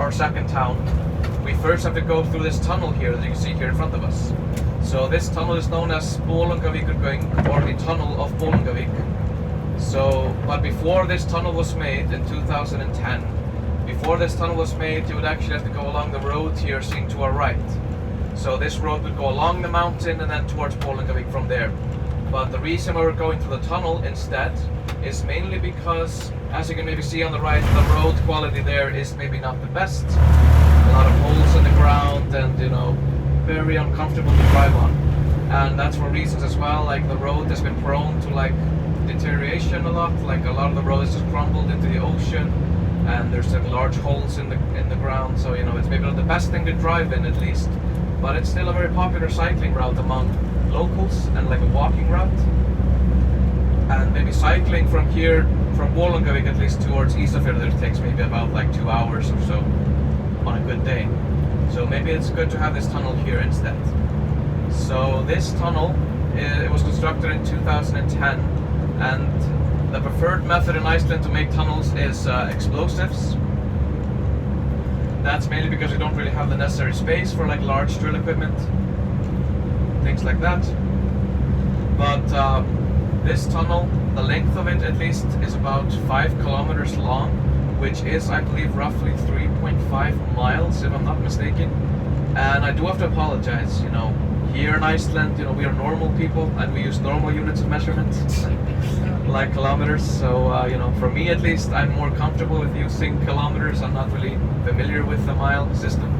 our second town, we first have to go through this tunnel here that you can see here in front of us. So this tunnel is known as Bolungarvíkurgöng, or the Tunnel of Bolungarvík. So, but before this tunnel was made in 2010, before this tunnel was made, you would actually have to go along the road here seen to our right. So this road would go along the mountain and then towards Bolungarvík from there. But the reason why we're going through the tunnel instead is mainly because, as you can maybe see on the right, the road quality there is maybe not the best. A lot of holes in the ground and, you know, very uncomfortable to drive on. And that's for reasons as well, like the road has been prone to like deterioration a lot. Like a lot of the road is just crumbled into the ocean, and there's like large holes in the ground. So, you know, it's maybe not the best thing to drive in, at least. But it's still a very popular cycling route among locals and like a walking route. And maybe cycling from here, from Bolungarvík at least towards Ísafjörður, takes maybe about like 2 hours or so on a good day. So maybe it's good to have this tunnel here instead. So this tunnel, it was constructed in 2010, and the preferred method in Iceland to make tunnels is explosives. That's mainly because we don't really have the necessary space for like large drill equipment, things like that. But this tunnel, the length of it at least, is about 5 kilometers long, which is, I believe, roughly 3.5 miles, if I'm not mistaken. And I do have to apologize, you know, here in Iceland, you know, we are normal people and we use normal units of measurement, like kilometers. So, you know, for me at least, I'm more comfortable with using kilometers. I'm not really familiar with the mile system.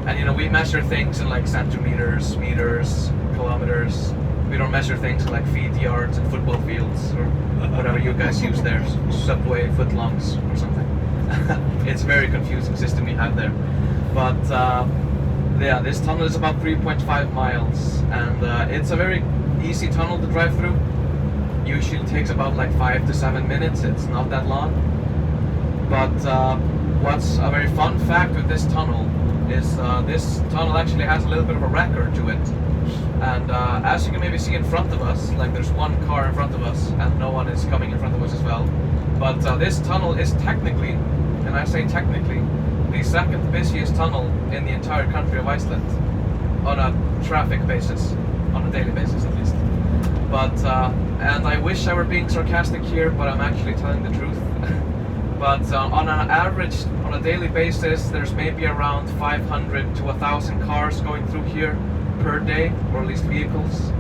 And, you know, we measure things in like centimeters, meters, kilometers. We don't measure things in like feet, yards, and football fields, or whatever you guys use there, subway footlongs or something. It's a very confusing system you have there. But yeah, this tunnel is about 3.5 miles, and it's a very easy tunnel to drive through. Usually it takes about like 5 to 7 minutes. It's not that long. But what's a very fun fact with this tunnel is this tunnel actually has a little bit of a record to it. And as you can maybe see in front of us, like there's one car in front of us and no one is coming in front of us as well. But this tunnel is technically, and I say technically, the second busiest tunnel in the entire country of Iceland on a traffic basis, on a daily basis at least. But, and I wish I were being sarcastic here, but I'm actually telling the truth. But on an average, on a daily basis, there's maybe around 500 to 1,000 cars going through here per day, or at least vehicles.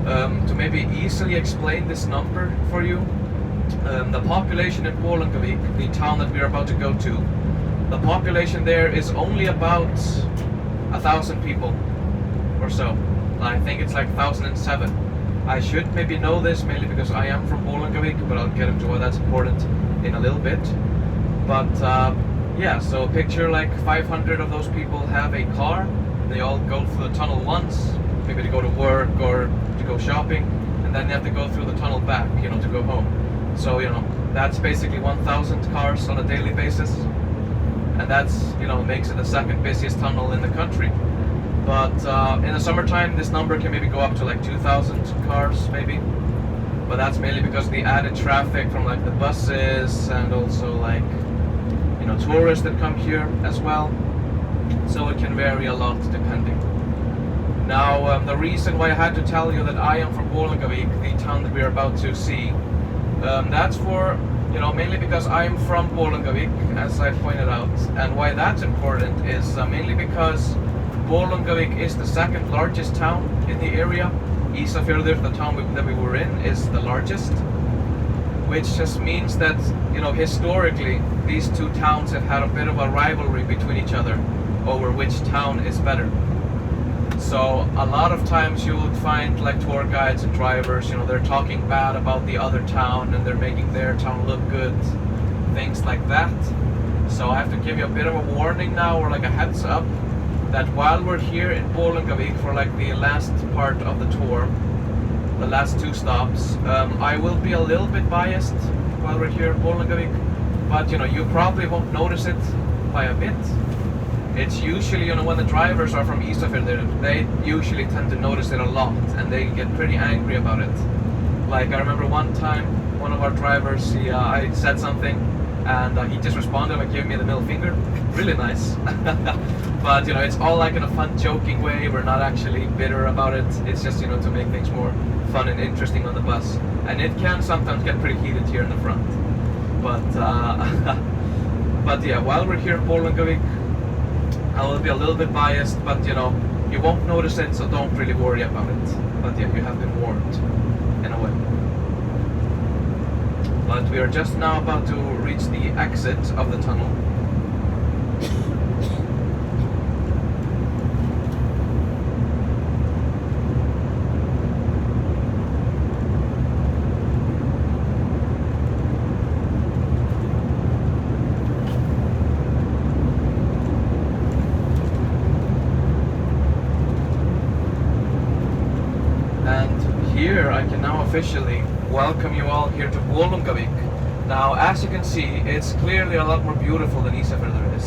To maybe easily explain this number for you, the population in Bolungarvík, the town that we're about to go to, the population there is only about 1,000 people or so. I think it's like 1,007. I should maybe know this mainly because I am from Bolungarvík, but I'll get into why that's important in a little bit. But yeah, so picture like 500 of those people have a car. They all go through the tunnel once, maybe to go to work or to go shopping, and then they have to go through the tunnel back, you know, to go home. So, you know, that's basically 1,000 cars on a daily basis. And that's, you know, makes it the second busiest tunnel in the country. But in the summertime, this number can maybe go up to like 2,000 cars, maybe. But that's mainly because of the added traffic from like the buses and also like, you know, tourists that come here as well. So it can vary a lot depending. Now, the reason why I had to tell you that I am from Bolungarvík, the town that we're about to see, that's for, you know, mainly because I'm from Bolungarvík, as I pointed out. And why that's important is mainly because Bolungarvík is the second largest town in the area. Ísafjörður, the town that we were in, is the largest. Which just means that, you know, historically, these two towns have had a bit of a rivalry between each other over which town is better. So a lot of times you would find like tour guides and drivers, you know, they're talking bad about the other town and they're making their town look good, things like that. So I have to give you a bit of a warning now, or like a heads up, that while we're here in Bolungarvík for like the last part of the tour, the last 2 stops, I will be a little bit biased while we're here in Bolungarvík, but you know, you probably won't notice it by a bit. It's usually, you know, when the drivers are from Ísafjörður, they usually tend to notice it a lot and they get pretty angry about it. Like I remember one time, one of our drivers, I said something and he just responded by giving me the middle finger. Really nice. But you know, it's all like in a fun, joking way. We're not actually bitter about it. It's just, you know, to make things more fun and interesting on the bus. And it can sometimes get pretty heated here in the front. But but yeah, while we're here in Bolungarvík, I will be a little bit biased, but you know, you won't notice it, so don't really worry about it. But yeah, you have been warned in a way. But we are just now about to reach the exit of the tunnel. And here I can now officially welcome you all here to Bolungarvík. Now, as you can see, it's clearly a lot more beautiful than Ísafjörður is.